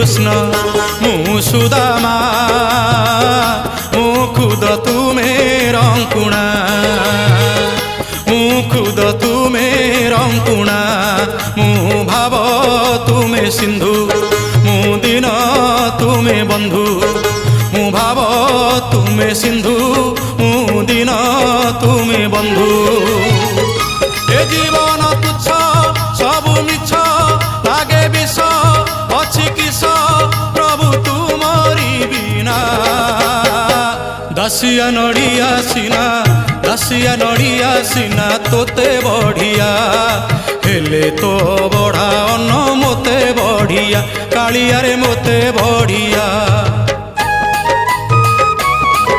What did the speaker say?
কৃষ্ণ মু সুদামা মু খুদ তুমে রঙ্কুণা মু খুদ তুমে রঙ্কুণা মু ভাব তুমে সিন্ধু মু দিন তুমে বন্ধু মু ভাব তুমে সিন্ধু মু দিন তুমে বন্ধু এ জীবন তুচ্ছ সবু মিছ লাগে বিষ অছি কিস প্রভু তুমরি বিনা দাসিয়া নড়িয়া সিনা দাসিয়া নড়িয়া সিনা তোতে বঢ়িয়া হেলে তো বঢ়া অন্ন মতে বঢ়িয়া কাଳିয়ারে মতে বঢ়িয়া।